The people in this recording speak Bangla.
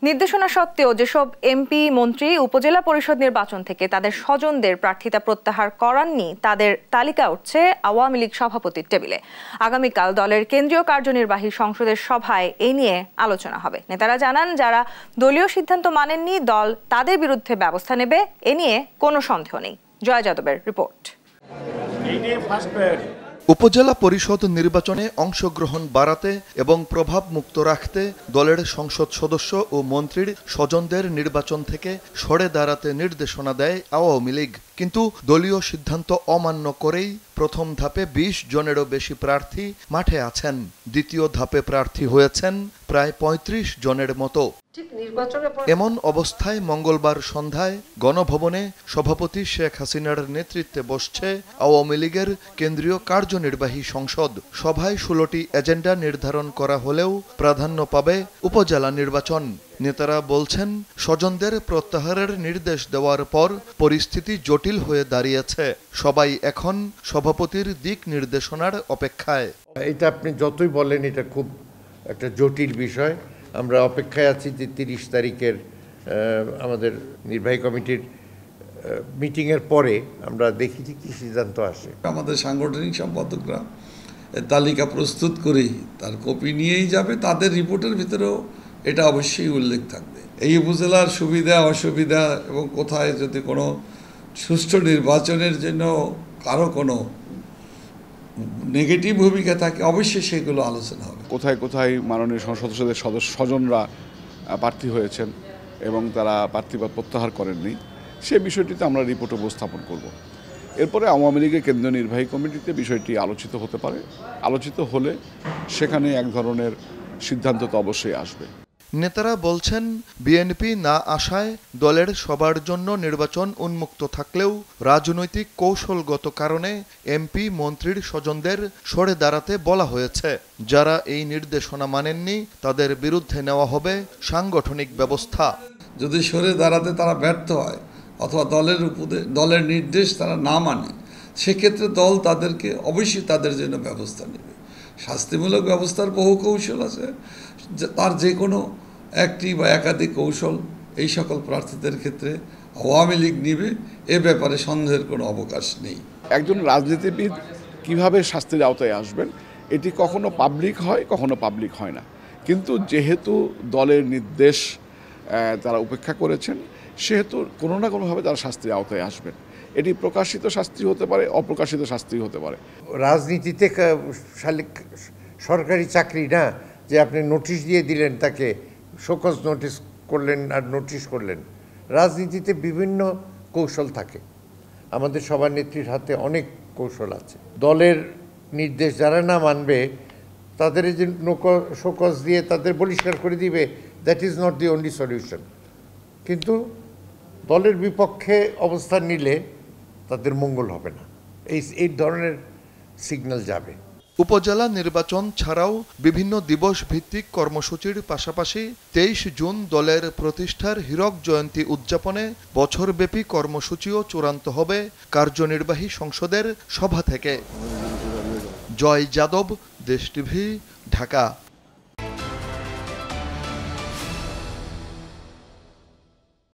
নির্দেশনা সত্ত্বেও যেসব এমপি মন্ত্রী উপজেলা পরিষদ নির্বাচন থেকে তাদের স্বজনদের প্রার্থিতা প্রত্যাহার করাননি তাদের তালিকা উঠছে আওয়ামী লীগ সভাপতির টেবিলে। আগামীকাল দলের কেন্দ্রীয় কার্যনির্বাহী সংসদের সভায় এই নিয়ে আলোচনা হবে। নেতারা জানান, যারা দলীয় সিদ্ধান্ত মানেননি দল তাদের বিরুদ্ধে ব্যবস্থা নেবে, এ নিয়ে কোনো সন্দেহ নেই। জয় যাদবের রিপোর্ট। উপজেলা পরিষদ নির্বাচনে অংশগ্রহণ বাড়াতে এবং প্রভাব মুক্ত রাখতে দলের সংসদ সদস্য ও মন্ত্রীর স্বজনদের নির্বাচন থেকে সরে দাঁড়াতে নির্দেশনা দেয় আওয়ামী লীগ। কিন্তু দলীয় সিদ্ধান্ত অমান্য করেই প্রথম ধাপে ২০ জনেরও বেশি প্রার্থী মাঠে আছেন। দ্বিতীয় ধাপে প্রার্থী হয়েছেন প্রায় ৩৫ জনের মতো। এমন অবস্থায় মঙ্গলবার সন্ধ্যায় গণভবনে সভাপতি শেখ হাসিনার নেতৃত্বে বসছে আওয়ামী লীগের কেন্দ্রীয় কার্যনির্বাহী সংসদ। সভায় ১৬টি এজেন্ডা নির্ধারণ করা হলেও প্রাধান্য পাবে উপজেলা নির্বাচন। নেতারা বলছেন, স্বজনদের প্রত্যাহারের নির্দেশ দেওয়ার পর পরিস্থিতি জটিল হয়ে দাঁড়িয়েছে। সবাই এখন সভাপতির দিক নির্দেশনার অপেক্ষায়। এটা আপনি যতই বলেন, এটা খুব একটা জটিল বিষয়। আমরা অপেক্ষায় আছি যে ৩০ তারিখের আমাদের নির্বাহী কমিটির মিটিংয়ের পরে আমরা দেখি যে কী সিদ্ধান্ত আসে। আমাদের সাংগঠনিক সম্পাদকরা তালিকা প্রস্তুত করেই তার কপি নিয়েই যাবে। তাদের রিপোর্টের ভিতরেও এটা অবশ্যই উল্লেখ থাকবে। এই উপজেলার সুবিধা অসুবিধা এবং কোথায় যদি কোনো সুষ্ঠু নির্বাচনের জন্য কারো কোনো নেগেটিভ ভূমিকা থাকে, অবশ্যই সেগুলো আলোচনা হবে। কোথায় কোথায় মাননীয় সংসদ সদস্যদের স্বজনরা প্রার্থী হয়েছেন এবং তারা প্রার্থীপদ প্রত্যাহার করেননি, সে বিষয়টিতে আমরা রিপোর্ট উপস্থাপন করব। এরপরে আওয়ামী লীগের কেন্দ্রীয় নির্বাহী কমিটিতে বিষয়টি আলোচিত হতে পারে। আলোচিত হলে সেখানে এক ধরনের সিদ্ধান্ত তো অবশ্যই আসবে। নেতারা বলছেন, বিএনপি না আসায় দলের সবার জন্য নির্বাচন উন্মুক্ত থাকলেও রাজনৈতিক কৌশলগত কারণে এমপি মন্ত্রীর স্বজনদের সরে দাঁড়াতে বলা হয়েছে। যারা এই নির্দেশনা মানেননি তাদের বিরুদ্ধে নেওয়া হবে সাংগঠনিক ব্যবস্থা। যদি সরে দাঁড়াতে তারা ব্যর্থ হয় অথবা দলের নির্দেশ তারা না মানে, সেক্ষেত্রে দল তাদেরকে অবশ্যই তাদের জন্য ব্যবস্থা নেবে। শাস্তিমূলক ব্যবস্থার বহু কৌশল আছে, তার যে কোনো একটি বা একাধিক কৌশল এই সকল প্রার্থীদের ক্ষেত্রে আওয়ামী লীগ নিবে, এ ব্যাপারে সন্দেহের কোনো অবকাশ নেই। একজন রাজনীতিবিদ কিভাবে শাস্তির আওতায় আসবেন, এটি কখনো পাবলিক হয়, কখনো পাবলিক হয় না। কিন্তু যেহেতু দলের নির্দেশ তারা উপেক্ষা করেছেন, সেহেতু কোনো না কোনোভাবে তারা শাস্তির আওতায় আসবেন। এটি প্রকাশিত শাস্তি হতে পারে, অপ্রকাশিত শাস্তি হতে পারে। রাজনীতিতে সরকারি চাকরি না যে আপনি নোটিশ দিয়ে দিলেন, তাকে শোকজ নোটিশ করলেন আর নোটিশ করলেন। রাজনীতিতে বিভিন্ন কৌশল থাকে। আমাদের সভানেত্রীর হাতে অনেক কৌশল আছে। দলের নির্দেশ যারা না মানবে তাদের যে শোকজ দিয়ে তাদের বহিষ্কার করে দিবে, that is not the only solution. কিন্তু দলের বিপক্ষে অবস্থান নিলে তাদের মঙ্গল হবে না। এই ধরনের সিগন্যাল যাবে। উপজেলা নির্বাচন ছাড়াও বিভিন্ন দিবস ভিত্তিক কর্মসূচির পাশাপাশি ২৩ জুন দলের প্রতিষ্ঠার হীরক জয়ন্তী উদযাপনে বছরব্যাপী কর্মসূচিও চূড়ান্ত হবে কার্যনির্বাহী সংসদের সভা থেকে। জয় যাদব, দেশ টিভি, ঢাকা।